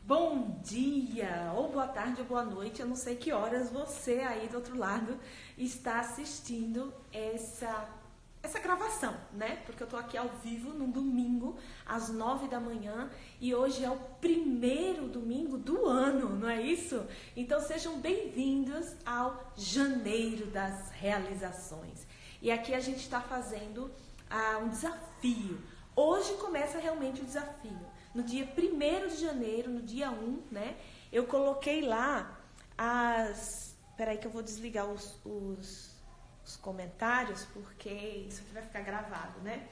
Bom dia, ou boa tarde ou boa noite, eu não sei que horas você aí do outro lado está assistindo essa gravação, né? Porque eu tô aqui ao vivo num domingo, às 9 da manhã, e hoje é o primeiro domingo do ano, não é isso? Então sejam bem-vindos ao Janeiro das Realizações. E aqui a gente está fazendo um desafio. Hoje começa realmente o desafio. No dia 1º de janeiro, no dia 1, né? Eu coloquei lá Peraí que eu vou desligar os comentários, porque isso aqui vai ficar gravado, né?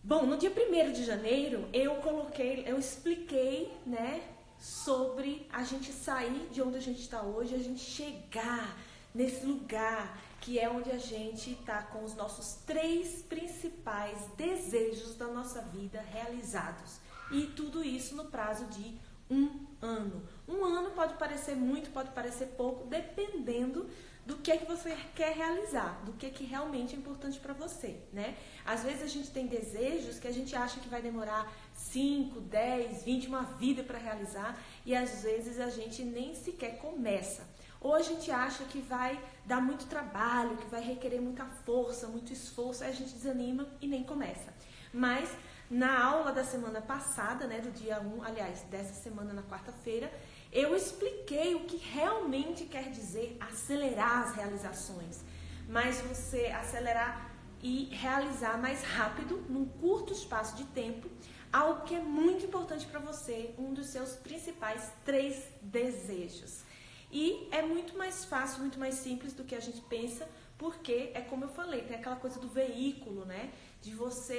Bom, no dia 1º de janeiro, eu expliquei, né? Sobre a gente sair de onde a gente está hoje, a gente chegar nesse lugar que é onde a gente está com os nossos 3 principais desejos da nossa vida realizados. E tudo isso no prazo de 1 ano. 1 ano pode parecer muito, pode parecer pouco, dependendo do que você quer realizar, do que realmente é importante para você, né? Às vezes a gente tem desejos que a gente acha que vai demorar 5, 10, 20, uma vida para realizar, e às vezes a gente nem sequer começa. Ou a gente acha que vai dar muito trabalho, que vai requerer muita força, muito esforço, aí a gente desanima e nem começa. Mas na aula da semana passada, né, do dia 1, aliás, dessa semana na quarta-feira, eu expliquei o que realmente quer dizer acelerar as realizações. Mas você acelerar e realizar mais rápido, num curto espaço de tempo, algo que é muito importante para você, um dos seus principais 3 desejos. E é muito mais fácil, muito mais simples do que a gente pensa, porque é como eu falei, tem aquela coisa do veículo, né?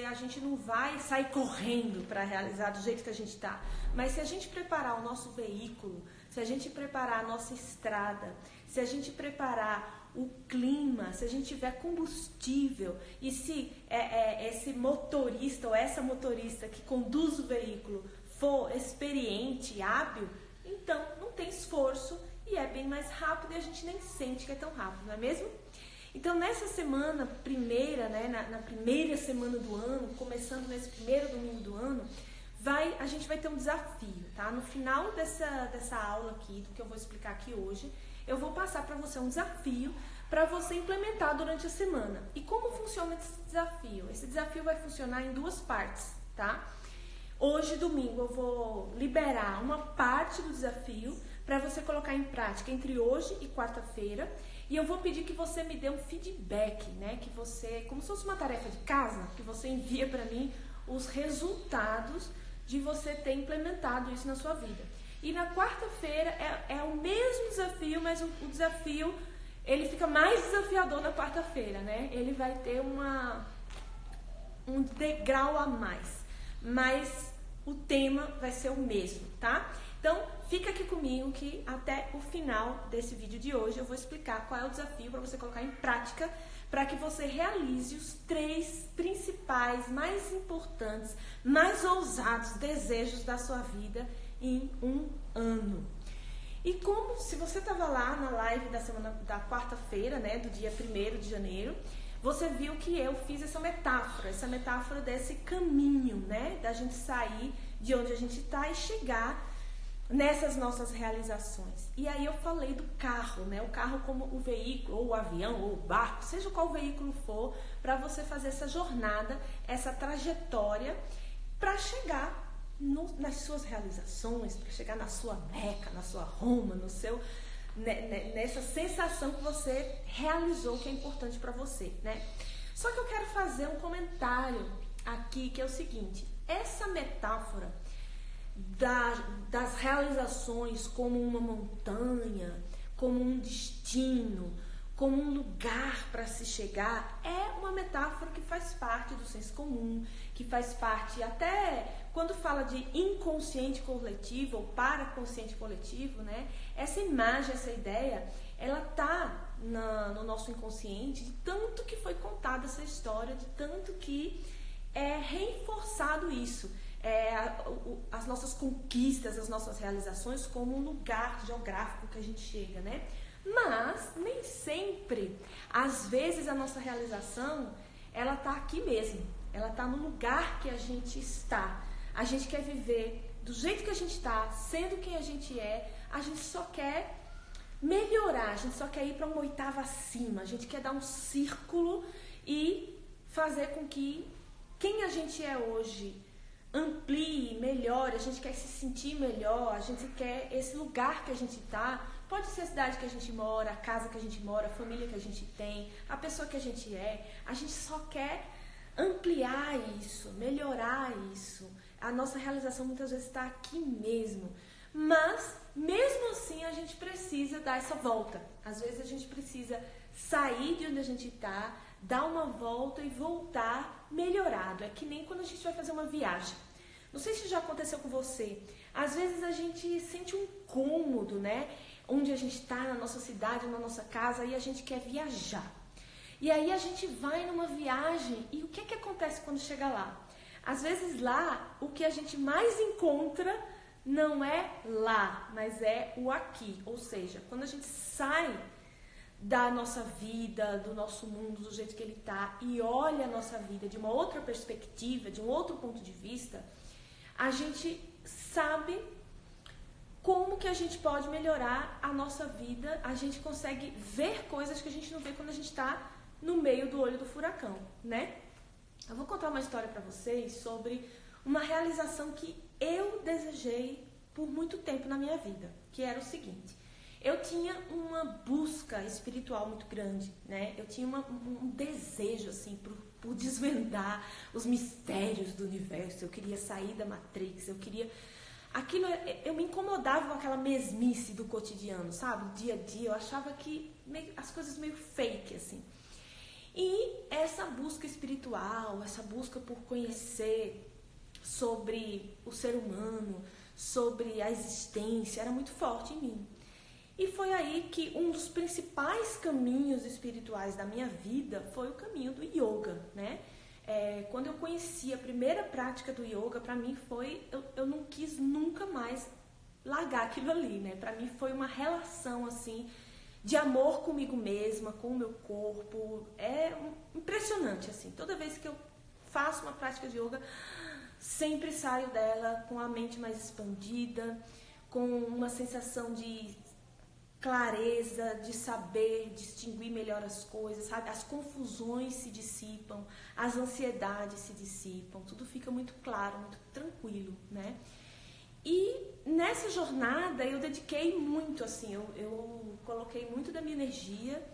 A gente não vai sair correndo para realizar do jeito que a gente está. Mas se a gente preparar o nosso veículo, se a gente preparar a nossa estrada, se a gente preparar o clima, se a gente tiver combustível, e se esse motorista ou essa motorista que conduz o veículo for experiente e hábil, então não tem esforço e é bem mais rápido e a gente nem sente que é tão rápido, não é mesmo? Então, nessa semana primeira, né, na primeira semana do ano, começando nesse primeiro domingo do ano, a gente vai ter um desafio, tá? No final dessa aula aqui, do que eu vou explicar aqui hoje, eu vou passar para você um desafio para você implementar durante a semana. E como funciona esse desafio? Esse desafio vai funcionar em 2 partes, tá? Hoje, domingo, eu vou liberar uma parte do desafio para você colocar em prática entre hoje e quarta-feira. E eu vou pedir que você me dê um feedback, né? Que você, como se fosse uma tarefa de casa, que você envia para mim os resultados de você ter implementado isso na sua vida. E na quarta-feira é o mesmo desafio, mas o desafio, ele fica mais desafiador na quarta-feira, né? Ele vai ter um degrau a mais, mas o tema vai ser o mesmo, tá? Então, fica aqui comigo que até o final desse vídeo de hoje eu vou explicar qual é o desafio para você colocar em prática para que você realize os 3 principais, mais importantes, mais ousados desejos da sua vida em 1 ano. E como, se você estava lá na live da quarta-feira, né, do dia 1º de janeiro, você viu que eu fiz essa metáfora desse caminho, né, da gente sair de onde a gente está e chegar nessas nossas realizações. E aí eu falei do carro, né? O carro como o veículo, ou o avião, ou o barco, seja qual veículo for, para você fazer essa jornada, essa trajetória, para chegar nas suas realizações, para chegar na sua Meca, na sua Roma, nessa sensação que você realizou, que é importante para você, né? Só que eu quero fazer um aqui, que é o seguinte: essa metáfora das realizações como uma montanha, como um destino, como um lugar para se chegar, é uma metáfora que faz parte do senso comum, que faz parte, até quando fala de inconsciente coletivo ou paraconsciente coletivo, né? Essa imagem, essa ideia, ela tá no nosso inconsciente, de tanto que foi contada essa história, de tanto que é reforçado isso. As nossas conquistas, as nossas realizações como um lugar geográfico que a gente chega, né? Mas nem sempre, às vezes a nossa realização, ela tá aqui mesmo, ela tá no lugar que a gente está. A gente quer viver do jeito que a gente está, sendo quem a gente é, a gente só quer melhorar, a gente só quer ir para uma oitava acima, a gente quer dar um círculo e fazer com que quem a gente é hoje amplie, melhore, a gente quer se sentir melhor, a gente quer esse lugar que a gente está, pode ser a cidade que a gente mora, a casa que a gente mora, a família que a gente tem, a pessoa que a gente é, a gente só quer ampliar isso, melhorar isso. A nossa realização muitas vezes está aqui mesmo, mas mesmo assim a gente precisa dar essa volta. Às vezes a gente precisa sair de onde a gente está, dar uma volta e voltar melhorado. É que nem quando a gente vai fazer uma viagem. Não sei se já aconteceu com você. Às vezes a gente sente um incômodo, né? Onde a gente está, na nossa cidade, na nossa casa, e a gente quer viajar. E aí a gente vai numa viagem e o que é que acontece quando chega lá? Às vezes lá, o que a gente mais encontra não é lá, mas é o aqui. Ou seja, quando a gente sai da nossa vida, do nosso mundo, do jeito que ele está, e olha a nossa vida de uma outra perspectiva, de um outro ponto de vista, a gente sabe como que a gente pode melhorar a nossa vida, a gente consegue ver coisas que a gente não vê quando a gente está no meio do olho do furacão, né? Eu vou contar uma história para vocês sobre uma realização que eu desejei por muito tempo na minha vida, que era o seguinte: eu tinha uma busca espiritual muito grande, né? Eu tinha um desejo, assim, por desvendar os mistérios do universo. Eu queria sair da Matrix, eu queria... eu me incomodava com aquela mesmice do cotidiano, sabe? Do dia a dia, eu achava que as coisas meio fake, assim. E essa busca espiritual, essa busca por conhecer sobre o ser humano, sobre a existência, era muito forte em mim. E foi aí que um dos principais caminhos espirituais da minha vida foi o caminho do yoga, né? Quando eu conheci a primeira prática do yoga, para mim foi... Eu não quis nunca mais largar aquilo ali, né? Para mim foi uma relação, assim, de amor comigo mesma, com o meu corpo. É impressionante, assim. Toda vez que eu faço uma prática de yoga, sempre saio dela com a mente mais expandida, com uma sensação de clareza, de saber distinguir melhor as coisas, sabe? As confusões se dissipam, as ansiedades se dissipam, tudo fica muito claro, muito tranquilo, né? E nessa jornada eu dediquei muito, assim, eu coloquei muito da minha energia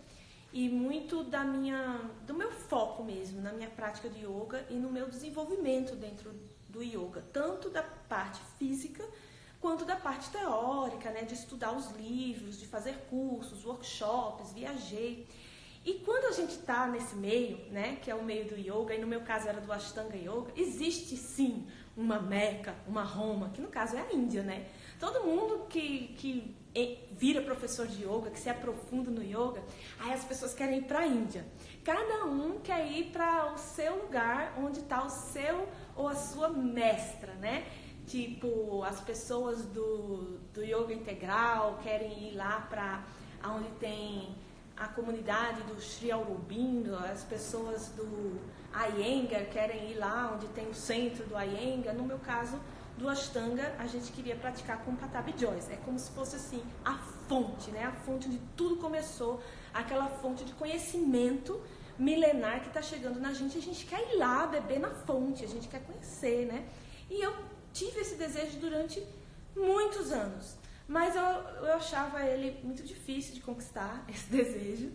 e muito do meu foco mesmo, na minha prática de yoga e no meu desenvolvimento dentro do yoga, tanto da parte física quanto da parte teórica, né, de estudar os livros, de fazer cursos, workshops, viajei. E quando a gente está nesse meio, né, que é o meio do yoga, e no meu caso era do Ashtanga Yoga, existe sim uma Meca, uma Roma, que no caso é a Índia, né? Todo mundo que vira professor de yoga, que se aprofunda no yoga, aí as pessoas querem ir para a Índia. Cada um quer ir para o seu lugar, onde está o seu ou a sua mestra, né? Tipo, as pessoas do yoga integral querem ir lá para onde tem a comunidade do Sri Aurobindo, as pessoas do Iyengar querem ir lá onde tem o centro do Iyengar. No meu caso, do Ashtanga, a gente queria praticar com Patabi Jois. É como se fosse assim, a fonte, né? A fonte onde tudo começou, aquela fonte de conhecimento milenar que está chegando na gente. A gente quer ir lá beber na fonte, a gente quer conhecer, né? E eu tive esse desejo durante muitos anos, mas eu achava ele muito difícil de conquistar, esse desejo,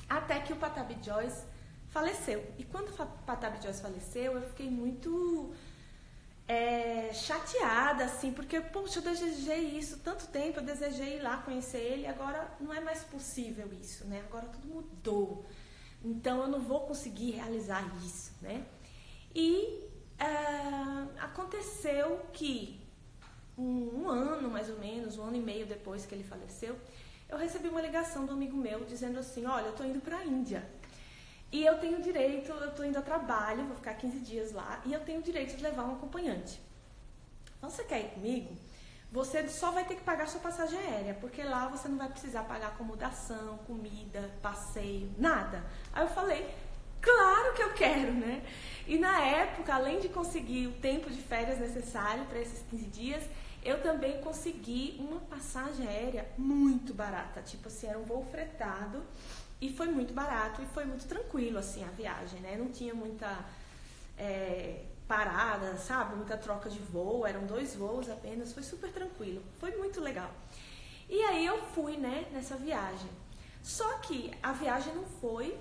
até que o Patabi Jois faleceu. E quando o Patabi Jois faleceu, eu fiquei muito chateada, assim, porque, poxa, eu desejei isso tanto tempo, eu desejei ir lá conhecer ele, agora não é mais possível isso, né? Agora tudo mudou, então eu não vou conseguir realizar isso, né? E aconteceu que um ano, mais ou menos, 1 ano e meio depois que ele faleceu, eu recebi uma ligação do amigo meu dizendo assim: olha, eu tô indo pra Índia e eu tenho direito, eu tô indo a trabalho, vou ficar 15 dias lá e eu tenho direito de levar um acompanhante. Então, você quer ir comigo? Você só vai ter que pagar sua passagem aérea, porque lá você não vai precisar pagar acomodação, comida, passeio, nada. Aí eu falei: Claro que eu quero, né? E na época, além de conseguir o tempo de férias necessário para esses 15 dias, eu também consegui uma passagem aérea muito barata. Tipo assim, era um voo fretado e foi muito barato e foi muito tranquilo, assim, a viagem, né? Não tinha muita parada, sabe? Muita troca de voo, eram 2 voos apenas, foi super tranquilo, foi muito legal. E aí eu fui, né, nessa viagem. Só que a viagem não foi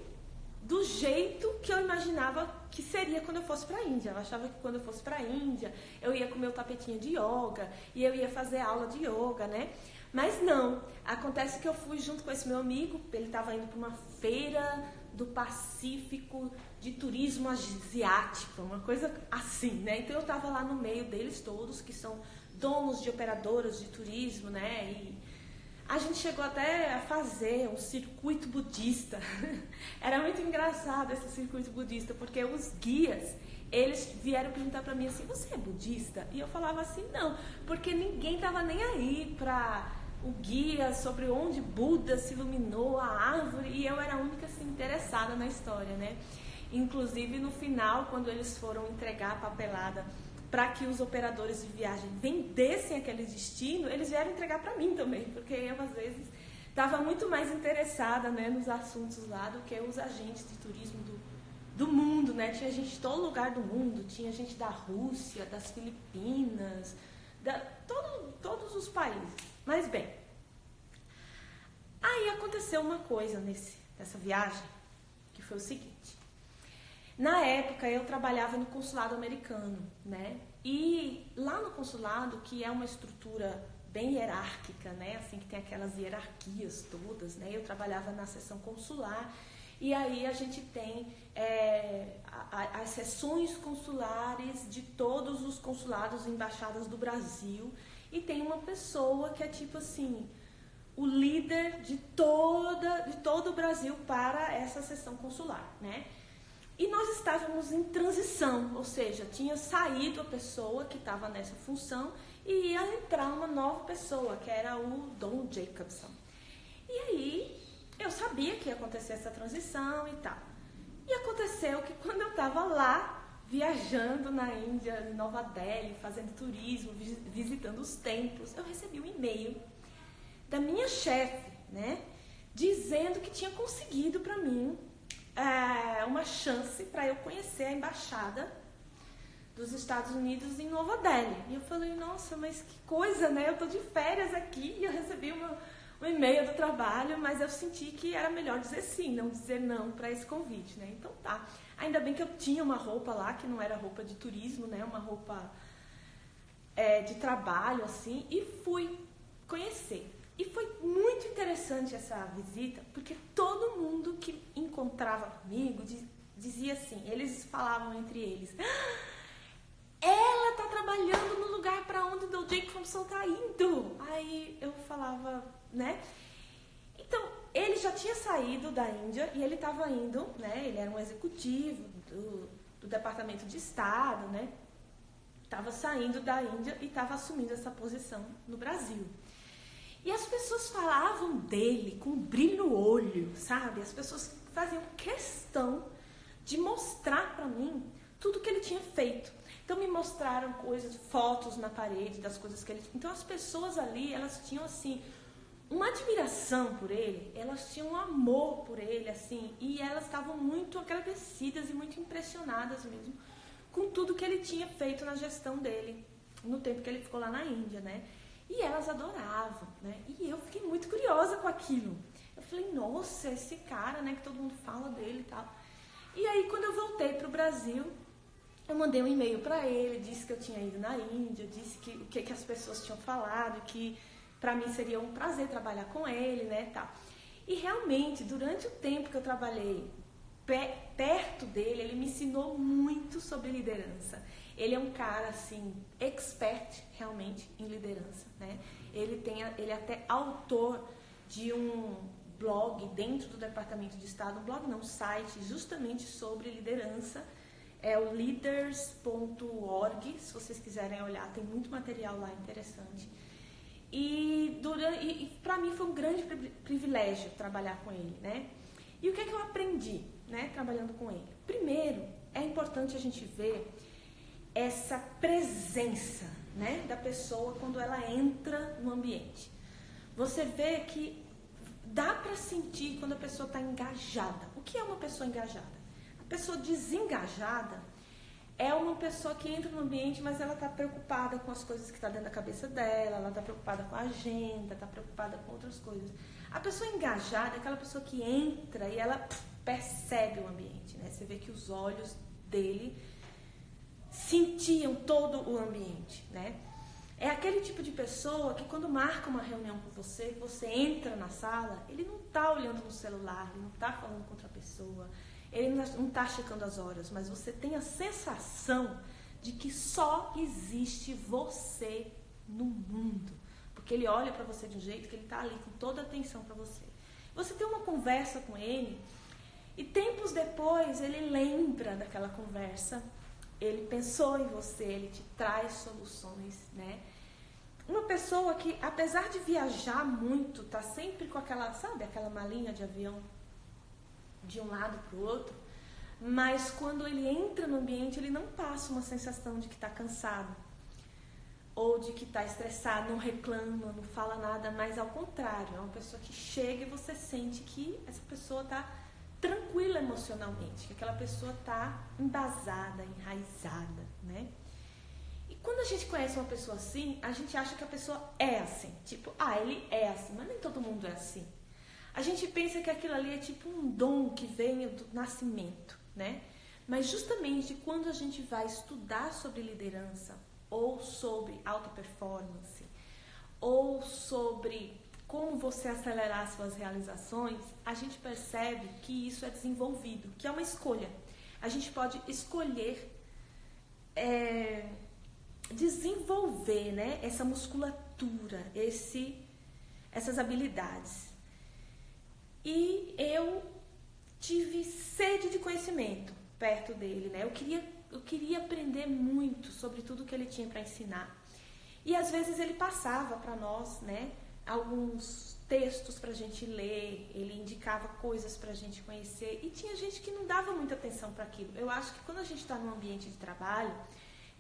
do jeito que eu imaginava que seria quando eu fosse para a Índia. Eu achava que quando eu fosse para a Índia, eu ia com meu tapetinho de yoga e eu ia fazer aula de yoga, né? Mas não, acontece que eu fui junto com esse meu amigo, ele estava indo para uma feira do Pacífico de turismo asiático, uma coisa assim, né? Então eu estava lá no meio deles todos, que são donos de operadoras de turismo, né? E a gente chegou até a fazer um circuito budista. Era muito engraçado esse circuito budista, porque os guias, eles vieram perguntar pra mim assim, você é budista? E eu falava assim, não, porque ninguém tava nem aí pra o guia sobre onde Buda se iluminou, a árvore, e eu era a única assim, interessada na história, né? Inclusive no final, quando eles foram entregar a papelada para que os operadores de viagem vendessem aquele destino, eles vieram entregar para mim também, porque eu, às vezes, estava muito mais interessada, né, nos assuntos lá do que os agentes de turismo do mundo, né? Tinha gente de todo lugar do mundo, tinha gente da Rússia, das Filipinas, todos os países. Mas, bem, aí aconteceu uma coisa nessa viagem, que foi o seguinte. Na época, eu trabalhava no consulado americano, né? E lá no consulado, que é uma estrutura bem hierárquica, né? Assim, que tem aquelas hierarquias todas, né? Eu trabalhava na seção consular e aí a gente tem as seções consulares de todos os consulados e embaixadas do Brasil e tem uma pessoa que é tipo assim, o líder de todo o Brasil para essa seção consular, né? E nós estávamos em transição, ou seja, tinha saído a pessoa que estava nessa função e ia entrar uma nova pessoa, que era o Don Jacobson. E aí, eu sabia que ia acontecer essa transição e tal. E aconteceu que quando eu estava lá, viajando na Índia, em Nova Delhi, fazendo turismo, visitando os templos, eu recebi um e-mail da minha chefe, né, dizendo que tinha conseguido para mim uma chance para eu conhecer a embaixada dos Estados Unidos em Nova Delhi. E eu falei, nossa, mas que coisa, né? Eu tô de férias aqui e eu recebi um e-mail do trabalho, mas eu senti que era melhor dizer sim, não dizer não para esse convite, né? Então tá. Ainda bem que eu tinha uma roupa lá, que não era roupa de turismo, né? Uma roupa de trabalho, assim, e fui conhecer. E foi muito interessante essa visita, porque todo mundo que encontrava comigo dizia assim, eles falavam entre eles, ela está trabalhando no lugar para onde o Don Jacobson está indo. Aí eu falava, né? Então, ele já tinha saído da Índia e ele estava indo, né? Ele era um executivo do Departamento de Estado, né? Estava saindo da Índia e estava assumindo essa posição no Brasil. E as pessoas falavam dele com um brilho no olho, sabe? As pessoas faziam questão de mostrar para mim tudo que ele tinha feito. Então me mostraram coisas, fotos na parede das coisas que ele... Então as pessoas ali, elas tinham assim uma admiração por ele, elas tinham um amor por ele, assim, e elas estavam muito agradecidas e muito impressionadas mesmo com tudo que ele tinha feito na gestão dele, no tempo que ele ficou lá na Índia, né? E elas adoravam, né? E eu fiquei muito curiosa com aquilo. Eu falei, nossa, esse cara, né, que todo mundo fala dele e tal. E aí, quando eu voltei para o Brasil, eu mandei um e-mail para ele, disse que eu tinha ido na Índia, disse o que as pessoas tinham falado, que para mim seria um prazer trabalhar com ele, né, tal. E realmente, durante o tempo que eu trabalhei perto dele, ele me ensinou muito sobre liderança. Ele é um cara, assim, expert realmente em liderança, né? Ele é até autor de um blog dentro do Departamento de Estado, um blog não, um site justamente sobre liderança, é o leaders.org, se vocês quiserem olhar, tem muito material lá interessante. E para mim foi um grande privilégio trabalhar com ele, né? E o que é que eu aprendi? né, trabalhando com ele? Primeiro, é importante a gente ver essa presença, né, da pessoa quando ela entra no ambiente. Você vê que dá para sentir quando a pessoa está engajada. O que é uma pessoa engajada? A pessoa desengajada é uma pessoa que entra no ambiente, mas ela está preocupada com as coisas que estão dentro da cabeça dela, ela está preocupada com a agenda, está preocupada com outras coisas. A pessoa engajada é aquela pessoa que entra e ela percebe o ambiente, né? Você vê que os olhos dele sentiam todo o ambiente, né? É aquele tipo de pessoa que quando marca uma reunião com você, você entra na sala, ele não está olhando no celular, ele não está falando com outra pessoa, ele não está checando as horas, mas você tem a sensação de que só existe você no mundo. Porque ele olha para você de um jeito que ele está ali com toda a atenção para você. Você tem uma conversa com ele e tempos depois ele lembra daquela conversa, ele pensou em você, ele te traz soluções, né? Uma pessoa que, apesar de viajar muito, tá sempre com aquela, sabe, aquela malinha de avião de um lado para o outro, mas quando ele entra no ambiente, ele não passa uma sensação de que está cansado ou de que está estressado, não reclama, não fala nada, mas ao contrário, é uma pessoa que chega e você sente que essa pessoa está tranquila emocionalmente, que aquela pessoa está embasada, enraizada, né? E quando a gente conhece uma pessoa assim, a gente acha que a pessoa é assim, tipo, ele é assim, mas nem todo mundo é assim. A gente pensa que aquilo ali é tipo um dom que vem do nascimento, né? Mas justamente quando a gente vai estudar sobre liderança, ou sobre alta performance, ou sobre como você acelerar suas realizações, a gente percebe que isso é desenvolvido, que é uma escolha. A gente pode escolher desenvolver, né, essa musculatura, essas habilidades. E eu tive sede de conhecimento perto dele, né? Eu queria aprender muito sobre tudo que ele tinha para ensinar. E às vezes ele passava para nós, né, alguns textos para a gente ler, ele indicava coisas para a gente conhecer, e tinha gente que não dava muita atenção para aquilo. Eu acho que quando a gente está num ambiente de trabalho,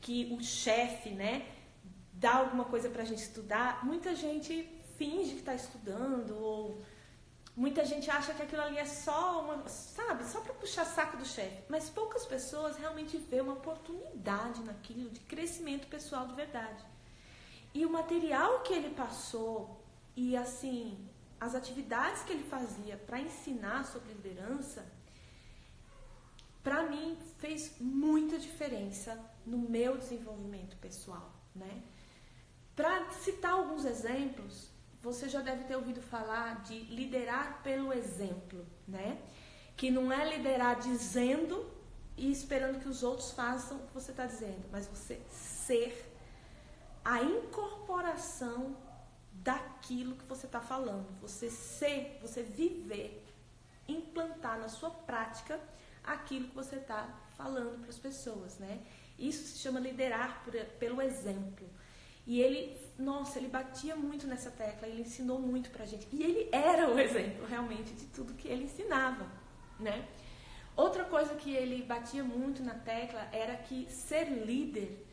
que o chefe, né, dá alguma coisa para a gente estudar, muita gente finge que está estudando, ou muita gente acha que aquilo ali é só só para puxar saco do chefe. Mas poucas pessoas realmente vê uma oportunidade naquilo de crescimento pessoal de verdade. E o material que ele passou e, assim, as atividades que ele fazia para ensinar sobre liderança, para mim, fez muita diferença no meu desenvolvimento pessoal, né? Para citar alguns exemplos, você já deve ter ouvido falar de liderar pelo exemplo, né? Que não é liderar dizendo e esperando que os outros façam o que você está dizendo, mas você ser a incorporação daquilo que você está falando. Você ser, você viver, implantar na sua prática aquilo que você está falando para as pessoas, né? Isso se chama liderar pelo exemplo. E ele batia muito nessa tecla, ele ensinou muito pra gente. E ele era o exemplo, realmente, de tudo que ele ensinava, né? Outra coisa que ele batia muito na tecla era que ser líder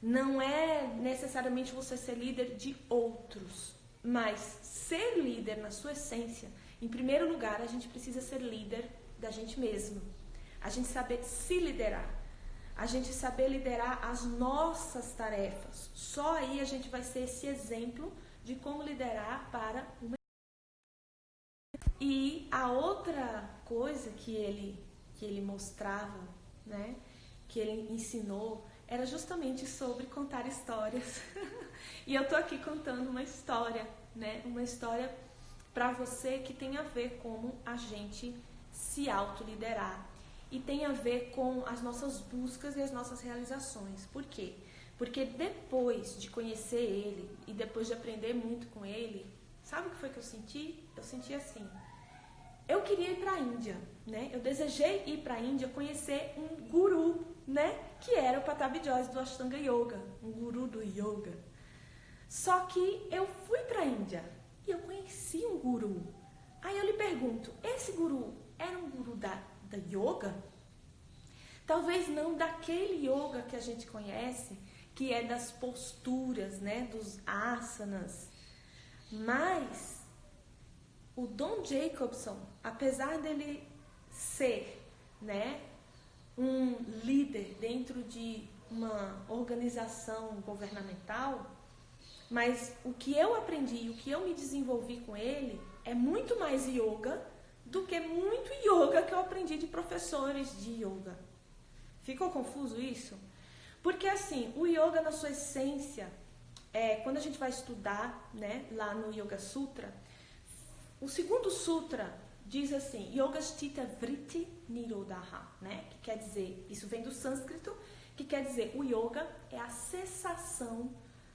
não é necessariamente você ser líder de outros, mas ser líder na sua essência, em primeiro lugar, a gente precisa ser líder da gente mesmo. A gente saber se liderar. A gente saber liderar as nossas tarefas. Só aí a gente vai ser esse exemplo de como liderar para uma. E a outra coisa que ele mostrava, né, que ele ensinou, era justamente sobre contar histórias. E eu tô aqui contando uma história, né, uma história para você que tem a ver com a gente se autoliderar. E tem a ver com as nossas buscas e as nossas realizações. Por quê? Porque depois de conhecer ele e depois de aprender muito com ele, sabe o que foi que eu senti? Eu senti assim, eu queria ir para a Índia, né? Eu desejei ir para a Índia conhecer um guru, né? Que era o Patabi Jois do Ashtanga Yoga, um guru do yoga. Só que eu fui para a Índia e eu conheci um guru. Aí eu lhe pergunto, esse guru era um guru da yoga, talvez não daquele yoga que a gente conhece, que é das posturas, né, dos asanas, mas o Don Jacobson, apesar dele ser, né, um líder dentro de uma organização governamental, mas o que eu aprendi, o que eu me desenvolvi com ele é muito mais yoga do que muito yoga que eu aprendi de professores de yoga. Ficou confuso isso? Porque assim, o yoga na sua essência, quando a gente vai estudar, né, lá no Yoga Sutra, o segundo sutra diz assim, Yogasthita Vritti Nirodha, né, que quer dizer, isso vem do sânscrito, que quer dizer, o yoga é a cessação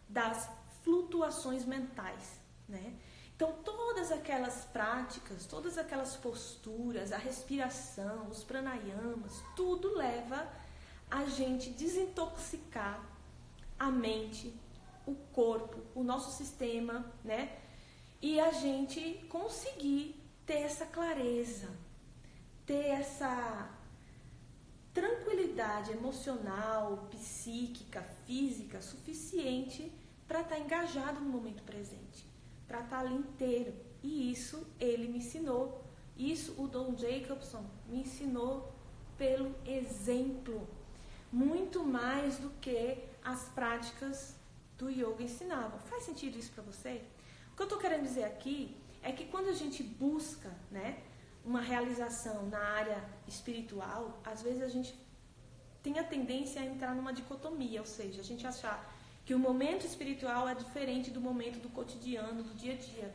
das flutuações mentais, né? Então, todas aquelas práticas, todas aquelas posturas, a respiração, os pranayamas, tudo leva a gente desintoxicar a mente, o corpo, o nosso sistema, né? E a gente conseguir ter essa clareza, ter essa tranquilidade emocional, psíquica, física suficiente para estar engajado no momento presente, para estar ali inteiro. E isso ele me ensinou, isso o Don Jacobson me ensinou pelo exemplo, muito mais do que as práticas do yoga ensinavam. Faz sentido isso para você? O que eu estou querendo dizer aqui é que quando a gente busca, né, uma realização na área espiritual, às vezes a gente tem a tendência a entrar numa dicotomia, ou seja, a gente achar que o momento espiritual é diferente do momento do cotidiano, do dia a dia.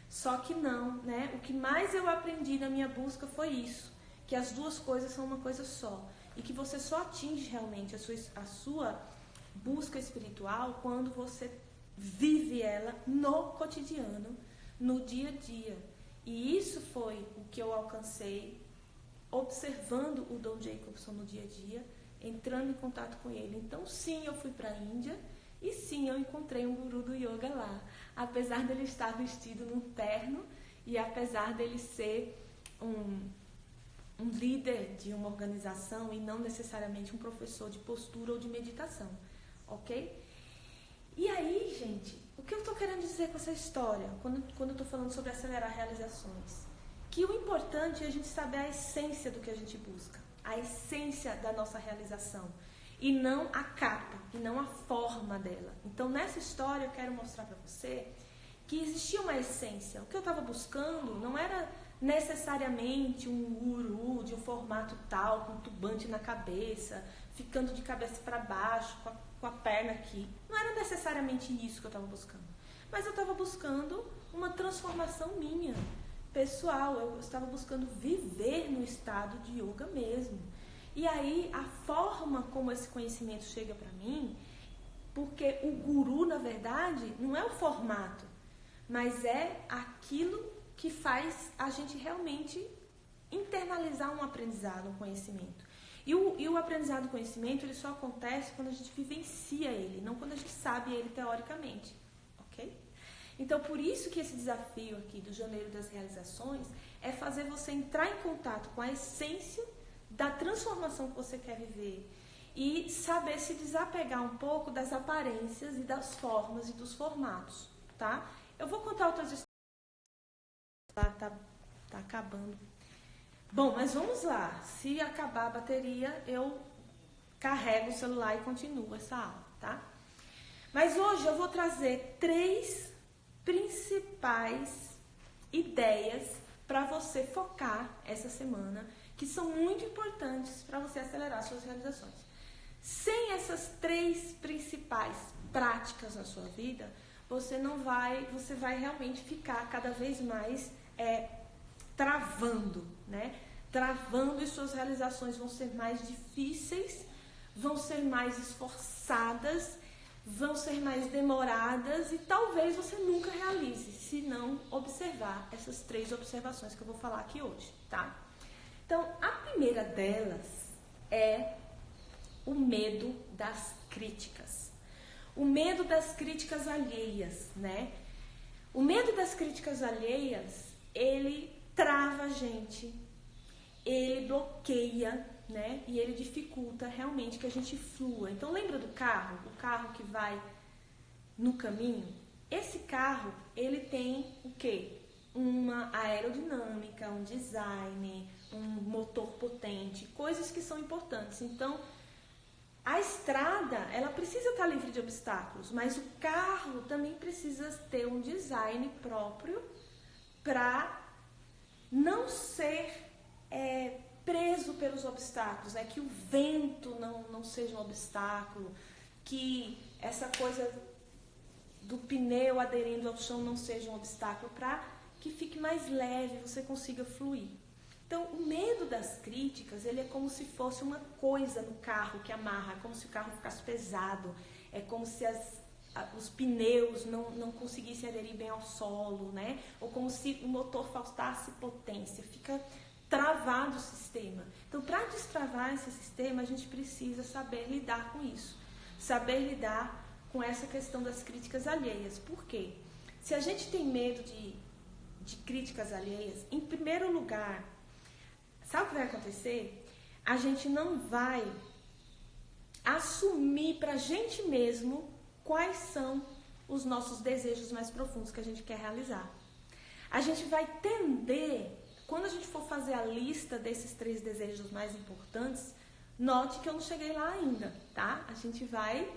Só que não, né? O que mais eu aprendi na minha busca foi isso, que as duas coisas são uma coisa só, e que você só atinge realmente a sua busca espiritual quando você vive ela no cotidiano, no dia a dia. E isso foi o que eu alcancei observando o Don Jacobson no dia a dia, entrando em contato com ele. Então, sim, eu fui para a Índia e sim, eu encontrei um guru do yoga lá. Apesar dele estar vestido num terno e apesar dele ser um líder de uma organização e não necessariamente um professor de postura ou de meditação, ok? E aí, gente, o que eu estou querendo dizer com essa história, quando eu estou falando sobre acelerar realizações? Que o importante é a gente saber a essência do que a gente busca, a essência da nossa realização, e não a capa, e não a forma dela. Então, nessa história, eu quero mostrar para você que existia uma essência. O que eu estava buscando não era necessariamente um guru de um formato tal, com um turbante na cabeça, ficando de cabeça para baixo, com a perna aqui. Não era necessariamente isso que eu estava buscando. Mas eu estava buscando uma transformação minha, pessoal. Eu estava buscando viver no estado de yoga mesmo. E aí, a forma como esse conhecimento chega para mim, porque o guru, na verdade, não é o formato, mas é aquilo que faz a gente realmente internalizar um aprendizado, um conhecimento. E o aprendizado do conhecimento, ele só acontece quando a gente vivencia ele, não quando a gente sabe ele teoricamente, ok? Então, por isso que esse desafio aqui do Janeiro das Realizações é fazer você entrar em contato com a essência da transformação que você quer viver e saber se desapegar um pouco das aparências e das formas e dos formatos, tá? Eu vou contar outras histórias. Tá acabando. Bom, mas vamos lá. Se acabar a bateria, eu carrego o celular e continuo essa aula, tá? Mas hoje eu vou trazer 3 principais ideias para você focar essa semana, que são muito importantes para você acelerar suas realizações. Sem essas 3 principais práticas na sua vida, você vai realmente ficar cada vez mais travando, né? Travando, e suas realizações vão ser mais difíceis, vão ser mais esforçadas, vão ser mais demoradas e talvez você nunca realize, se não observar essas 3 observações que eu vou falar aqui hoje, tá? Então, a primeira delas é o medo das críticas. O medo das críticas alheias, né? O medo das críticas alheias, ele trava a gente, ele bloqueia, né? E ele dificulta realmente que a gente flua. Então lembra do carro? O carro que vai no caminho? Esse carro, ele tem o quê? Uma aerodinâmica, um design, um motor potente, coisas que são importantes. Então, a estrada, ela precisa estar livre de obstáculos, mas o carro também precisa ter um design próprio para não ser preso pelos obstáculos, né? Que o vento não seja um obstáculo, que essa coisa do pneu aderindo ao chão não seja um obstáculo, para que fique mais leve, você consiga fluir. Então, o medo das críticas, ele é como se fosse uma coisa no carro que amarra, é como se o carro ficasse pesado, é como se os pneus não conseguissem aderir bem ao solo, né? Ou como se o motor faltasse potência, fica travado o sistema. Então, para destravar esse sistema, a gente precisa saber lidar com isso, saber lidar com essa questão das críticas alheias. Por quê? Se a gente tem medo de críticas alheias, em primeiro lugar, sabe o que vai acontecer? A gente não vai assumir para a gente mesmo quais são os nossos desejos mais profundos que a gente quer realizar. A gente vai tender, quando a gente for fazer a lista desses 3 desejos mais importantes, note que eu não cheguei lá ainda, tá? A gente vai...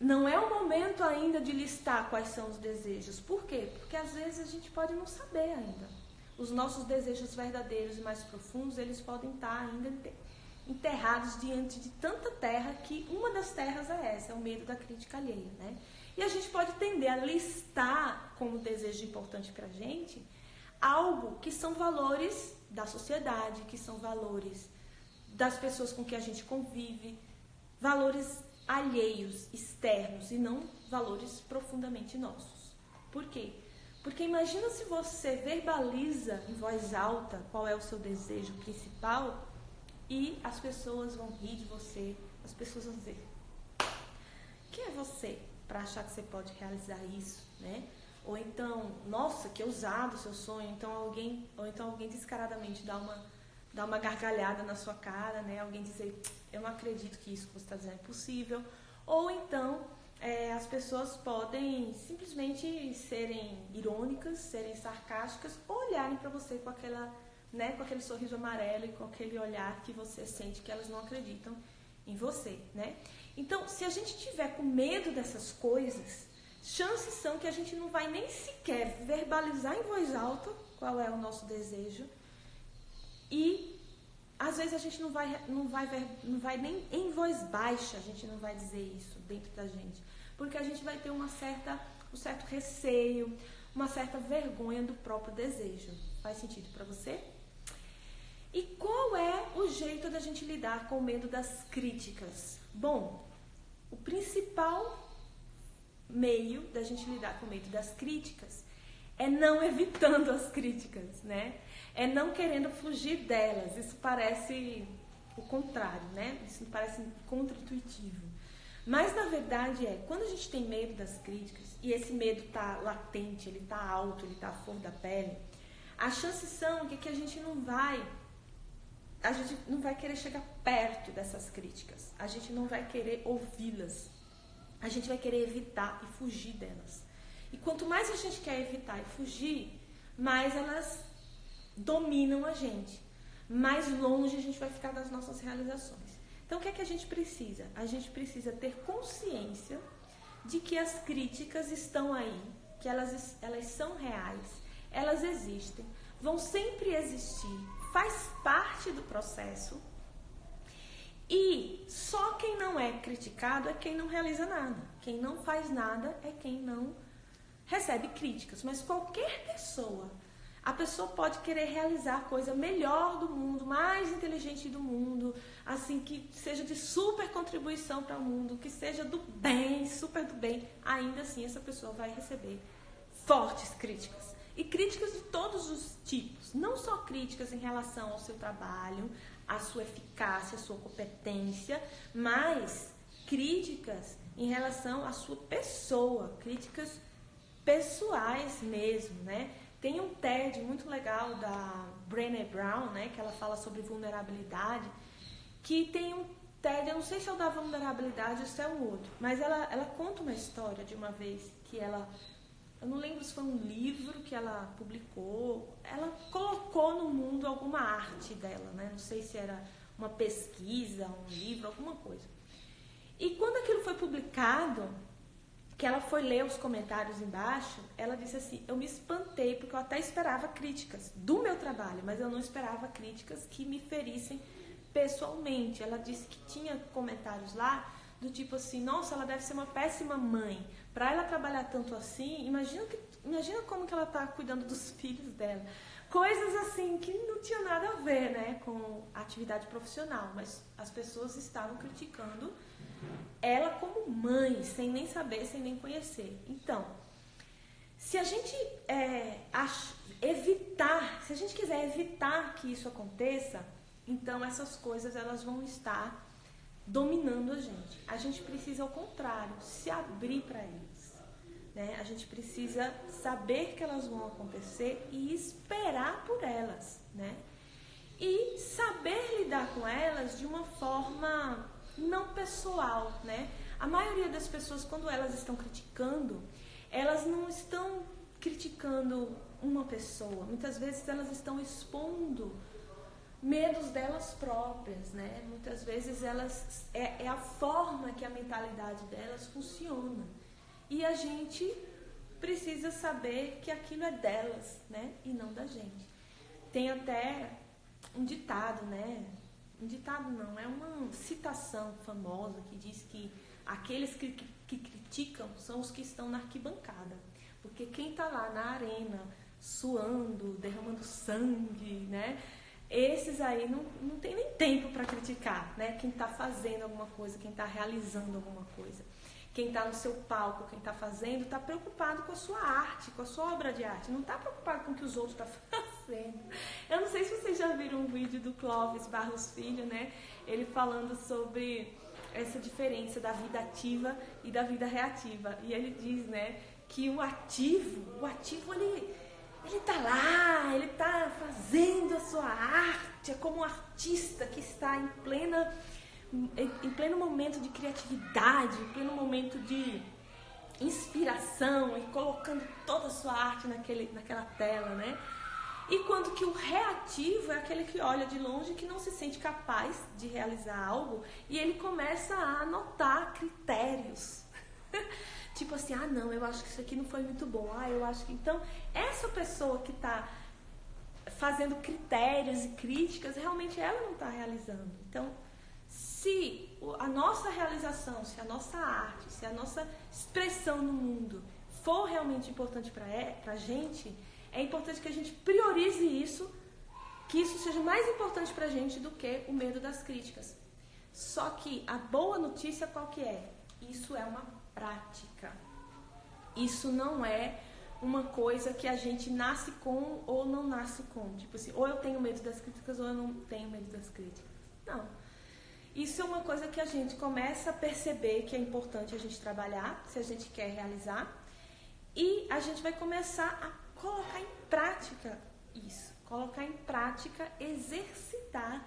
Não é o momento ainda de listar quais são os desejos. Por quê? Porque às vezes a gente pode não saber ainda. Os nossos desejos verdadeiros e mais profundos, eles podem estar ainda enterrados diante de tanta terra, que uma das terras é essa, é o medo da crítica alheia, né? E a gente pode tender a listar como desejo importante pra gente algo que são valores da sociedade, que são valores das pessoas com que a gente convive, valores alheios, externos, e não valores profundamente nossos. Por quê? Porque imagina se você verbaliza em voz alta qual é o seu desejo principal e as pessoas vão rir de você, as pessoas vão dizer: quem é você para achar que você pode realizar isso, né? Ou então, nossa, que ousado o seu sonho. Ou então alguém descaradamente dá uma gargalhada na sua cara, né? Alguém dizer: eu não acredito que isso que você está dizendo é possível. Ou então, as pessoas podem simplesmente serem irônicas, serem sarcásticas, ou olharem para você com aquele sorriso amarelo e com aquele olhar que você sente que elas não acreditam em você, né? Então, se a gente tiver com medo dessas coisas, chances são que a gente não vai nem sequer verbalizar em voz alta qual é o nosso desejo. E às vezes a gente não vai nem em voz baixa, a gente não vai dizer isso dentro da gente, porque a gente vai ter um certo receio, uma certa vergonha do próprio desejo. Faz sentido para você? E qual é o jeito da gente lidar com o medo das críticas? Bom, o principal meio da gente lidar com o medo das críticas é não evitando as críticas, né? É não querendo fugir delas. Isso parece o contrário, né? Isso parece contra-intuitivo. Mas, na verdade, quando a gente tem medo das críticas, e esse medo está latente, ele está alto, ele está à flor da pele, as chances são que a gente não vai querer chegar perto dessas críticas. A gente não vai querer ouvi-las. A gente vai querer evitar e fugir delas. E quanto mais a gente quer evitar e fugir, mais elas dominam a gente. Mais longe a gente vai ficar das nossas realizações. Então, o que é que a gente precisa? A gente precisa ter consciência de que as críticas estão aí, que elas são reais, elas existem, vão sempre existir, faz parte do processo. E só quem não é criticado é quem não realiza nada. Quem não faz nada é quem não recebe críticas. Mas qualquer pessoa, a pessoa pode querer realizar a coisa melhor do mundo, mais inteligente do mundo, assim, que seja de super contribuição para o mundo, que seja do bem, super do bem. Ainda assim, essa pessoa vai receber fortes críticas. E críticas de todos os tipos. Não só críticas em relação ao seu trabalho, à sua eficácia, à sua competência, mas críticas em relação à sua pessoa, críticas pessoais mesmo, né? Tem um TED muito legal da Brené Brown, né, que ela fala sobre vulnerabilidade, que tem um TED, eu não sei se é o da vulnerabilidade ou se é um outro, mas ela conta uma história de uma vez que eu não lembro se foi um livro que ela publicou, ela colocou no mundo alguma arte dela, né? Não sei se era uma pesquisa, um livro, alguma coisa. E quando aquilo foi publicado, que ela foi ler os comentários embaixo, ela disse assim, eu me espantei porque eu até esperava críticas do meu trabalho, mas eu não esperava críticas que me ferissem pessoalmente. Ela disse que tinha comentários lá do tipo assim, nossa, ela deve ser uma péssima mãe. Para ela trabalhar tanto assim, imagina como que ela está cuidando dos filhos dela. Coisas assim que não tinha nada a ver, né, com a atividade profissional, mas as pessoas estavam criticando ela como mãe, sem nem saber, sem nem conhecer. Então, se a gente se a gente quiser evitar que isso aconteça, então essas coisas elas vão estar dominando a gente. A gente precisa, ao contrário, se abrir para elas, né? A gente precisa saber que elas vão acontecer e esperar por elas, né? E saber lidar com elas de uma forma não pessoal, né? A maioria das pessoas, quando elas estão criticando, elas não estão criticando uma pessoa. Muitas vezes elas estão expondo medos delas próprias, né? Muitas vezes elas é a forma que a mentalidade delas funciona. E a gente precisa saber que aquilo é delas, né? E não da gente. Tem até um ditado, né? Um ditado não, é uma citação famosa que diz que aqueles que criticam são os que estão na arquibancada. Porque quem está lá na arena, suando, derramando sangue, né? Esses aí não tem nem tempo para criticar, né? Quem está fazendo alguma coisa, quem está realizando alguma coisa. Quem está no seu palco, quem está fazendo, está preocupado com a sua arte, com a sua obra de arte. Não está preocupado com o que os outros estão fazendo. Eu não sei se vocês já viram um vídeo do Clóvis Barros Filho, né? Ele falando sobre essa diferença da vida ativa e da vida reativa. E ele diz, né, que o ativo ele tá lá, ele tá fazendo a sua arte, é como um artista que está em pleno momento de criatividade, em pleno momento de inspiração e colocando toda a sua arte naquela tela, né? E quando que o reativo é aquele que olha de longe e que não se sente capaz de realizar algo e ele começa a anotar critérios. Tipo assim, não, eu acho que isso aqui não foi muito bom. Eu acho que... Então, essa pessoa que está fazendo critérios e críticas, realmente ela não está realizando. Então, se a nossa realização, se a nossa arte, se a nossa expressão no mundo for realmente importante para a gente, é importante que a gente priorize isso, que isso seja mais importante para a gente do que o medo das críticas. Só que a boa notícia qual que é? Isso é uma prática. Isso não é uma coisa que a gente nasce com ou não nasce com. Tipo assim, ou eu tenho medo das críticas ou eu não tenho medo das críticas. Não. Isso é uma coisa que a gente começa a perceber que é importante a gente trabalhar, se a gente quer realizar. E a gente vai começar a colocar em prática isso. Colocar em prática, exercitar,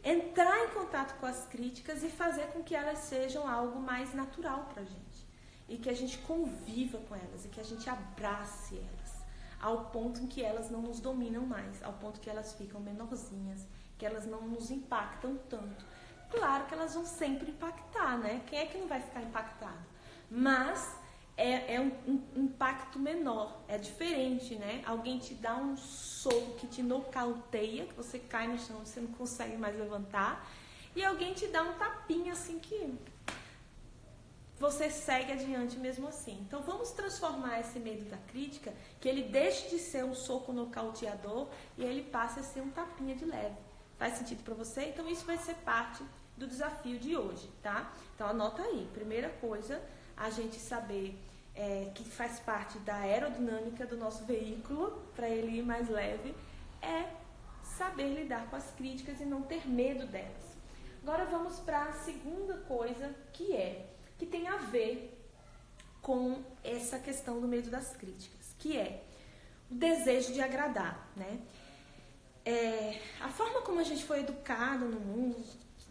entrar em contato com as críticas e fazer com que elas sejam algo mais natural pra gente. E que a gente conviva com elas, e que a gente abrace elas, ao ponto em que elas não nos dominam mais, ao ponto que elas ficam menorzinhas, que elas não nos impactam tanto. Claro que elas vão sempre impactar, né? Quem é que não vai ficar impactado? Mas é um impacto menor, é diferente, né? Alguém te dá um soco que te nocauteia, que você cai no chão, você não consegue mais levantar, e alguém te dá um tapinha assim que você segue adiante mesmo assim. Então vamos transformar esse medo da crítica, que ele deixe de ser um soco nocauteador e ele passe a ser um tapinha de leve. Faz sentido para você? Então isso vai ser parte do desafio de hoje, tá? Então anota aí. Primeira coisa, a gente saber que faz parte da aerodinâmica do nosso veículo, para ele ir mais leve, é saber lidar com as críticas e não ter medo delas. Agora vamos para a segunda coisa, que tem a ver com essa questão do medo das críticas, que é o desejo de agradar, né? A forma como a gente foi educado no mundo,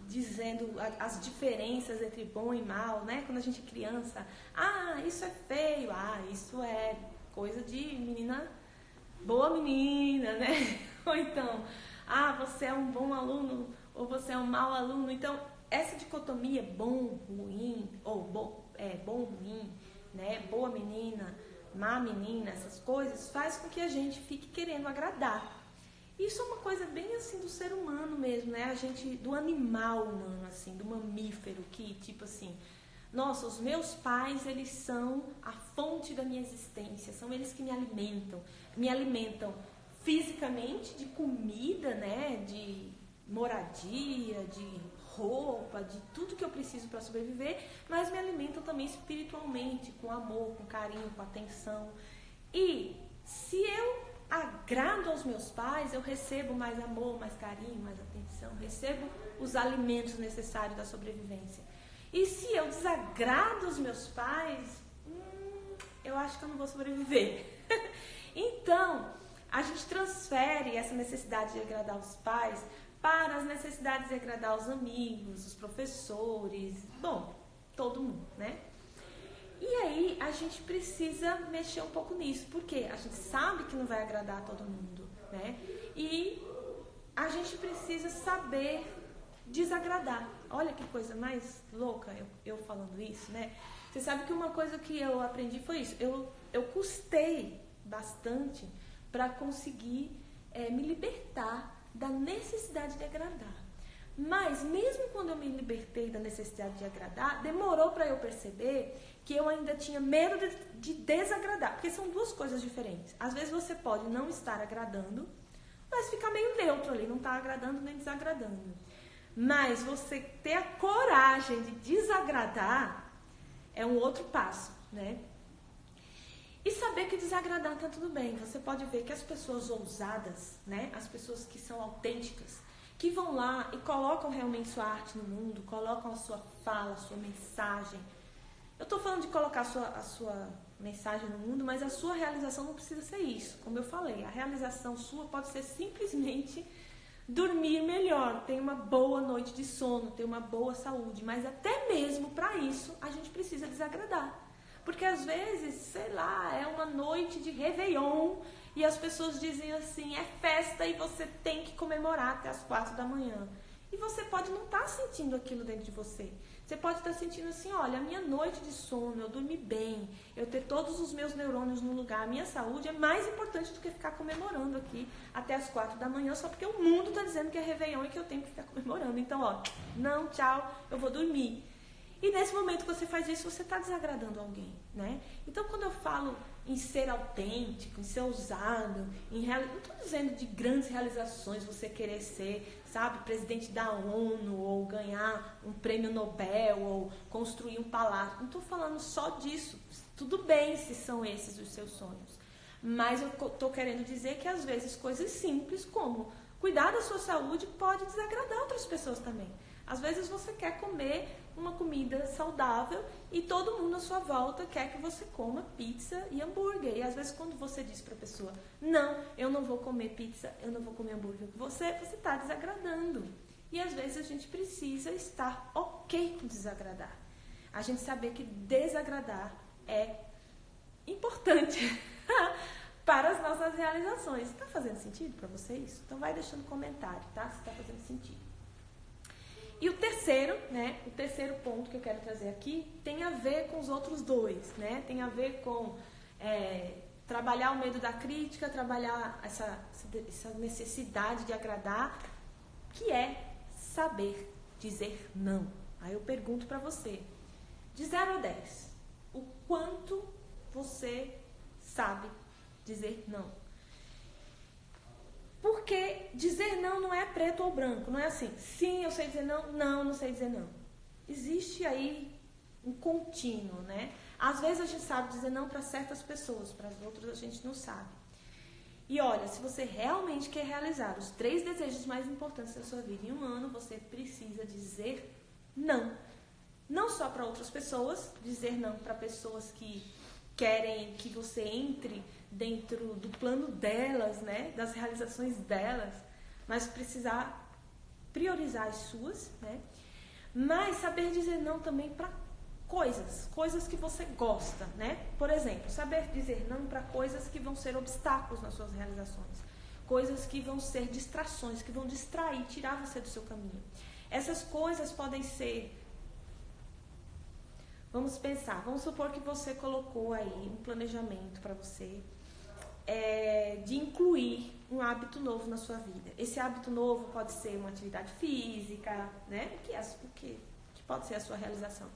dizendo as diferenças entre bom e mal, né? Quando a gente é criança, isso é feio, isso é coisa de menina, boa menina, né? Ou então, você é um bom aluno ou você é um mau aluno. Então, essa dicotomia bom, ruim, ou bom, ruim, né? Boa menina, má menina, essas coisas, faz com que a gente fique querendo agradar. Isso é uma coisa bem assim do ser humano mesmo, né? Do animal humano, assim, do mamífero, que tipo assim, nossa, os meus pais, eles são a fonte da minha existência, são eles que me alimentam fisicamente, de comida, né? De moradia, de roupa, de tudo que eu preciso para sobreviver, mas me alimentam também espiritualmente, com amor, com carinho, com atenção. E se eu agrado aos meus pais, eu recebo mais amor, mais carinho, mais atenção, recebo os alimentos necessários da sobrevivência. E se eu desagrado os meus pais, eu acho que eu não vou sobreviver. Então, a gente transfere essa necessidade de agradar os pais para as necessidades de agradar os amigos, os professores, todo mundo, né? E aí a gente precisa mexer um pouco nisso, porque a gente sabe que não vai agradar a todo mundo, né? E a gente precisa saber desagradar. Olha que coisa mais louca eu falando isso, né? Você sabe que uma coisa que eu aprendi foi isso. Eu custei bastante para conseguir me libertar da necessidade de agradar. Mas mesmo quando eu me libertei da necessidade de agradar, demorou para eu perceber que eu ainda tinha medo de desagradar. Porque são duas coisas diferentes. Às vezes você pode não estar agradando, mas ficar meio neutro ali, não está agradando nem desagradando. Mas você ter a coragem de desagradar é um outro passo, né? E saber que desagradar está tudo bem. Você pode ver que as pessoas ousadas, né? As pessoas que são autênticas, que vão lá e colocam realmente sua arte no mundo, colocam a sua fala, a sua mensagem. Eu estou falando de colocar a sua mensagem no mundo, mas a sua realização não precisa ser isso. Como eu falei, a realização sua pode ser simplesmente dormir melhor, ter uma boa noite de sono, ter uma boa saúde. Mas até mesmo para isso, a gente precisa desagradar. Porque às vezes, sei lá, é uma noite de Réveillon e as pessoas dizem assim, é festa e você tem que comemorar até as 4 da manhã. E você pode não estar sentindo aquilo dentro de você. Você pode estar sentindo assim, olha, a minha noite de sono, eu dormi bem, eu ter todos os meus neurônios no lugar, a minha saúde é mais importante do que ficar comemorando aqui até as 4 da manhã, só porque o mundo está dizendo que é Réveillon e que eu tenho que ficar comemorando. Então, não, tchau, eu vou dormir. E nesse momento que você faz isso, você está desagradando alguém, né? Então, quando eu falo em ser autêntico, em ser ousado, não estou dizendo de grandes realizações, você querer ser, sabe, presidente da ONU, ou ganhar um prêmio Nobel, ou construir um palácio. Não estou falando só disso. Tudo bem se são esses os seus sonhos. Mas eu estou querendo dizer que, às vezes, coisas simples, como cuidar da sua saúde, pode desagradar outras pessoas também. Às vezes você quer comer uma comida saudável e todo mundo à sua volta quer que você coma pizza e hambúrguer. E às vezes quando você diz para a pessoa, não, eu não vou comer pizza, eu não vou comer hambúrguer com você está desagradando. E às vezes a gente precisa estar ok com desagradar. A gente saber que desagradar é importante para as nossas realizações. Está fazendo sentido para você isso? Então vai deixando comentário, tá? Se está fazendo sentido. E o terceiro ponto que eu quero trazer aqui tem a ver com os outros dois, né? Tem a ver com trabalhar o medo da crítica, trabalhar essa necessidade de agradar, que é saber dizer não. Aí eu pergunto para você, de 0 a 10, o quanto você sabe dizer não? Porque dizer não é preto ou branco, não é assim, sim, eu sei dizer não, não sei dizer não. Existe aí um contínuo, né? Às vezes a gente sabe dizer não para certas pessoas, para as outras a gente não sabe. E olha, se você realmente quer realizar os 3 desejos mais importantes da sua vida em um ano, você precisa dizer não. Não só para outras pessoas, dizer não para pessoas que querem que você entre dentro do plano delas, né? Das realizações delas, mas precisar priorizar as suas, né? Mas saber dizer não também para coisas que você gosta, né? Por exemplo, saber dizer não para coisas que vão ser obstáculos nas suas realizações, coisas que vão ser distrações, que vão distrair, tirar você do seu caminho. Essas coisas podem ser, vamos pensar, vamos supor que você colocou aí um planejamento para você de incluir um hábito novo na sua vida. Esse hábito novo pode ser uma atividade física, né? O que pode ser a sua realização.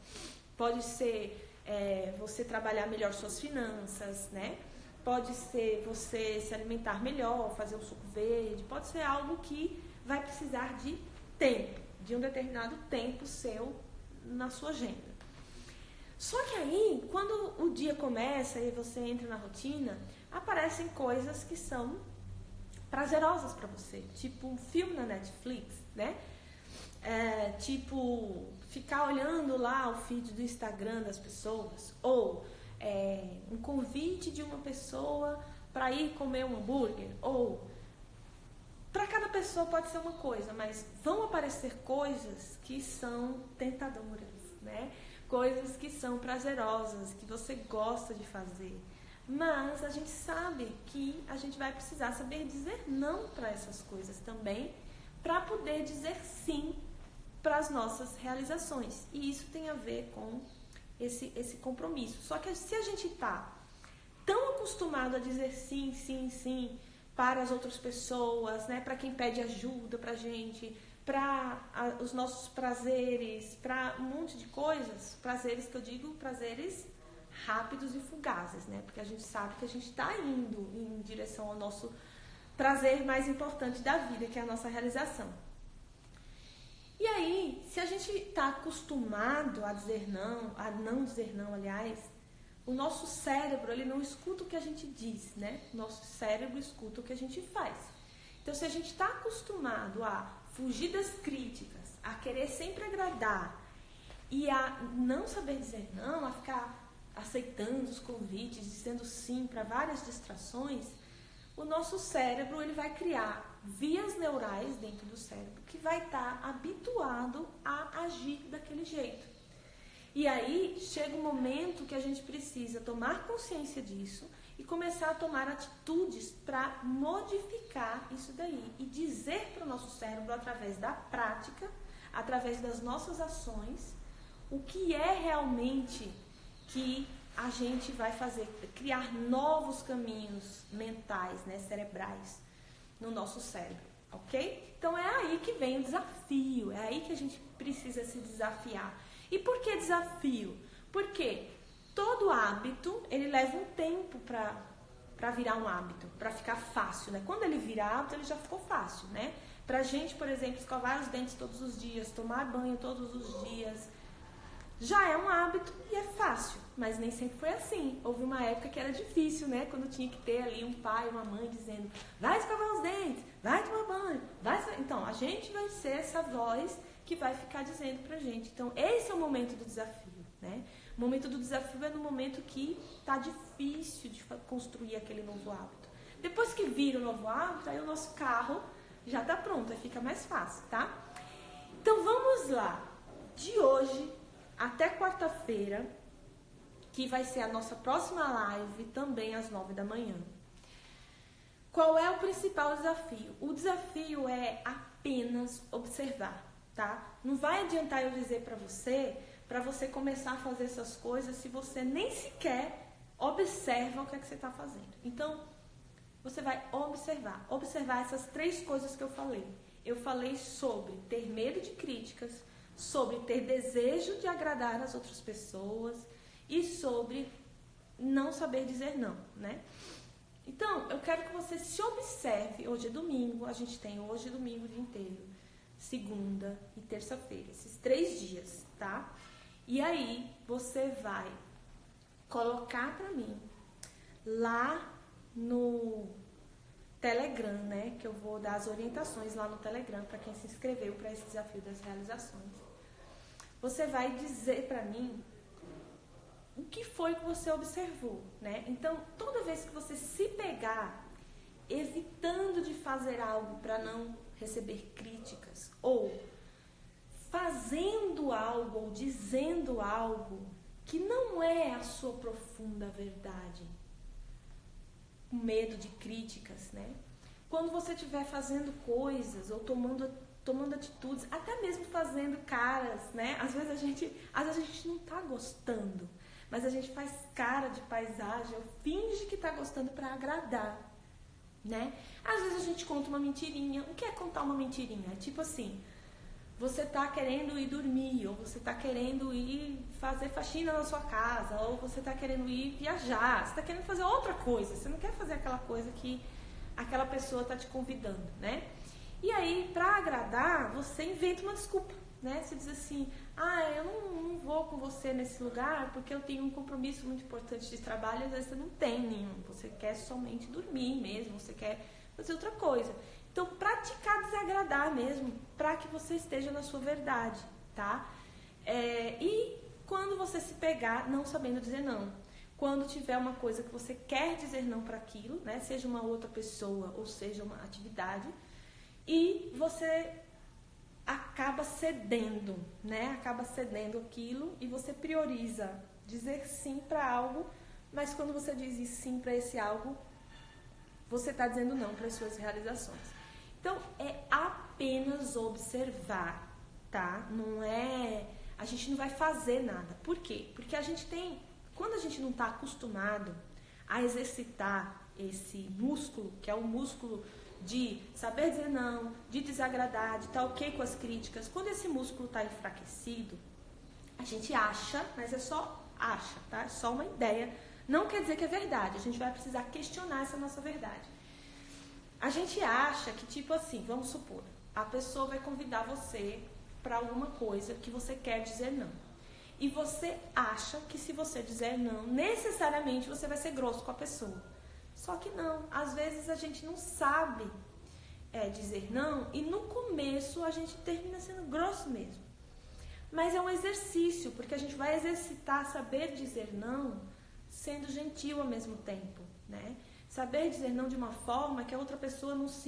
Pode ser você trabalhar melhor suas finanças, né? Pode ser você se alimentar melhor, fazer um suco verde. Pode ser algo que vai precisar de tempo, de um determinado tempo seu na sua agenda. Só que aí, quando o dia começa e você entra na rotina, aparecem coisas que são prazerosas para você. Tipo um filme na Netflix, né? Tipo ficar olhando lá o feed do Instagram das pessoas, ou um convite de uma pessoa para ir comer um hambúrguer, ou para cada pessoa pode ser uma coisa, mas vão aparecer coisas que são tentadoras, né? Coisas que são prazerosas, que você gosta de fazer. Mas a gente sabe que a gente vai precisar saber dizer não para essas coisas também, para poder dizer sim para as nossas realizações. E isso tem a ver com esse compromisso. Só que se a gente está tão acostumado a dizer sim, sim, sim para as outras pessoas, né, para quem pede ajuda para a gente, para os nossos prazeres, para um monte de coisas, prazeres que eu digo, prazeres rápidos e fugazes, né, porque a gente sabe que a gente está indo em direção ao nosso prazer mais importante da vida, que é a nossa realização. E aí, se a gente está acostumado a dizer não, a não dizer não, aliás, o nosso cérebro, ele não escuta o que a gente diz, né? Nosso cérebro escuta o que a gente faz. Então, se a gente está acostumado a fugir das críticas, a querer sempre agradar e a não saber dizer não, a ficar aceitando os convites, dizendo sim para várias distrações, o nosso cérebro ele vai criar vias neurais dentro do cérebro que vai estar habituado a agir daquele jeito. E aí chega um momento que a gente precisa tomar consciência disso e começar a tomar atitudes para modificar isso daí e dizer para o nosso cérebro através da prática, através das nossas ações, o que é realmente que a gente vai fazer, criar novos caminhos mentais, né, cerebrais no nosso cérebro, ok? Então é aí que vem o desafio, é aí que a gente precisa se desafiar. E por que desafio? Porque todo hábito, ele leva um tempo para virar um hábito, para ficar fácil, né? Quando ele vira hábito, ele já ficou fácil, né? Pra gente, por exemplo, escovar os dentes todos os dias, tomar banho todos os dias, já é um hábito e é fácil, mas nem sempre foi assim. Houve uma época que era difícil, né? Quando tinha que ter ali um pai, uma mãe dizendo, vai escovar os dentes, vai tomar banho, vai... Então, a gente vai ser essa voz que vai ficar dizendo pra gente. Então, esse é o momento do desafio, né? O momento do desafio é no momento que tá difícil de construir aquele novo hábito. Depois que vira o novo hábito, aí o nosso carro já tá pronto, aí fica mais fácil, tá? Então, vamos lá. De hoje até quarta-feira, que vai ser a nossa próxima live, também às 9 da manhã. Qual é o principal desafio? O desafio é apenas observar, tá? Não vai adiantar eu dizer para você começar a fazer essas coisas se você nem sequer observa o que é que você está fazendo. Então, você vai observar essas 3 coisas que eu falei. Eu falei sobre ter medo de críticas, sobre ter desejo de agradar as outras pessoas e sobre não saber dizer não, né? Então, eu quero que você se observe. Hoje é domingo, a gente tem hoje e domingo o dia inteiro, segunda e terça-feira, esses 3 dias, tá? E aí, você vai colocar pra mim lá no Telegram, né? Que eu vou dar as orientações lá no Telegram para quem se inscreveu para esse desafio das realizações. Você vai dizer para mim o que foi que você observou, né? Então, toda vez que você se pegar evitando de fazer algo para não receber críticas, ou fazendo algo ou dizendo algo que não é a sua profunda verdade, com medo de críticas, né? Quando você estiver fazendo coisas ou tomando atitudes, até mesmo fazendo caras, né? Às vezes a gente não tá gostando, mas a gente faz cara de paisagem, ou finge que tá gostando para agradar, né? Às vezes a gente conta uma mentirinha. O que é contar uma mentirinha? É tipo assim, você tá querendo ir dormir, ou você tá querendo ir fazer faxina na sua casa, ou você tá querendo ir viajar, você tá querendo fazer outra coisa, você não quer fazer aquela coisa que aquela pessoa tá te convidando, né? E aí, pra agradar, você inventa uma desculpa, né? Você diz assim, eu não vou com você nesse lugar porque eu tenho um compromisso muito importante de trabalho, às vezes você não tem nenhum, você quer somente dormir mesmo, você quer fazer outra coisa. Então, praticar desagradar mesmo, para que você esteja na sua verdade, tá? E quando você se pegar não sabendo dizer não, quando tiver uma coisa que você quer dizer não para aquilo, né? Seja uma outra pessoa ou seja uma atividade, e você acaba cedendo, né? Acaba cedendo aquilo e você prioriza dizer sim para algo, mas quando você diz sim para esse algo, você está dizendo não para as suas realizações. Então, é apenas observar, tá? A gente não vai fazer nada. Por quê? Porque quando a gente não está acostumado a exercitar esse músculo, que é o músculo de saber dizer não, de desagradar, de estar ok com as críticas, quando esse músculo está enfraquecido, a gente acha, mas é só acha, tá? É só uma ideia, não quer dizer que é verdade, a gente vai precisar questionar essa nossa verdade. A gente acha que, tipo assim, vamos supor, a pessoa vai convidar você para alguma coisa que você quer dizer não. E você acha que se você dizer não, necessariamente você vai ser grosso com a pessoa. Só que não, às vezes a gente não sabe dizer não e no começo a gente termina sendo grosso mesmo. Mas é um exercício, porque a gente vai exercitar saber dizer não sendo gentil ao mesmo tempo, né? Saber dizer não de uma forma que a outra pessoa não se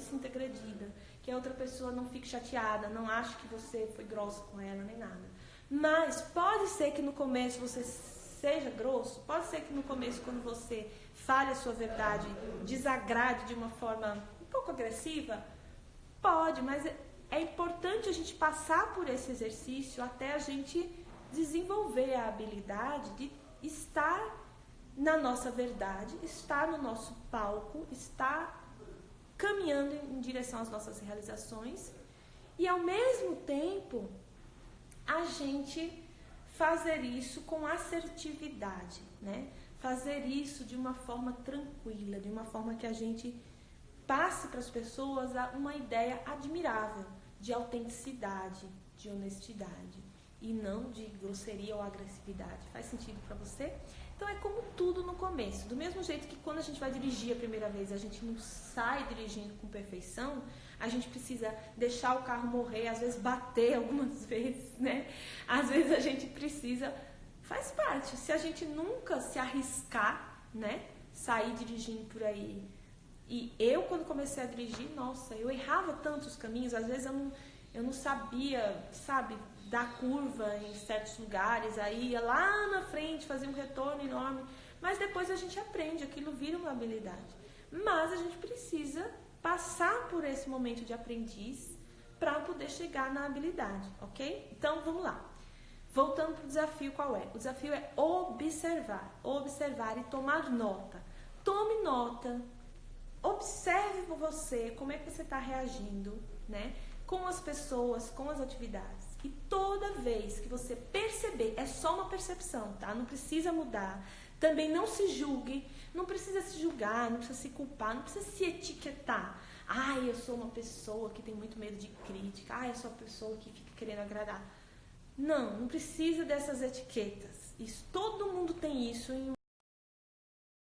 sinta agredida, que a outra pessoa não fique chateada, não ache que você foi grosso com ela, nem nada. Mas pode ser que no começo você seja grosso, pode ser que no começo, quando você fale a sua verdade, desagrade de uma forma um pouco agressiva, pode, mas é importante a gente passar por esse exercício até a gente desenvolver a habilidade de estar na nossa verdade, estar no nosso palco, estar caminhando em direção às nossas realizações e, ao mesmo tempo, a gente fazer isso com assertividade, né? Fazer isso de uma forma tranquila, de uma forma que a gente passe para as pessoas uma ideia admirável de autenticidade, de honestidade e não de grosseria ou agressividade. Faz sentido para você? Então é como tudo no começo. Do mesmo jeito que quando a gente vai dirigir a primeira vez, a gente não sai dirigindo com perfeição, a gente precisa deixar o carro morrer, às vezes bater algumas vezes, né? Às vezes a gente precisa... Faz parte. Se a gente nunca se arriscar, né? Sair dirigindo por aí. E eu, quando comecei a dirigir, nossa, eu errava tantos caminhos, às vezes eu não sabia, sabe, dar curva em certos lugares, aí ia lá na frente, fazia um retorno enorme, mas depois a gente aprende, aquilo vira uma habilidade. Mas a gente precisa passar por esse momento de aprendiz para poder chegar na habilidade, ok? Então, vamos lá. Voltando para o desafio, qual é? O desafio é observar e tomar nota. Tome nota, observe por você como é que você está reagindo, né? Com as pessoas, com as atividades. E toda vez que você perceber, é só uma percepção, tá? Não precisa mudar. Também não se julgue, não precisa se julgar, não precisa se culpar, não precisa se etiquetar. Eu sou uma pessoa que tem muito medo de crítica. Eu sou uma pessoa que fica querendo agradar. Não precisa dessas etiquetas. Todo mundo tem isso em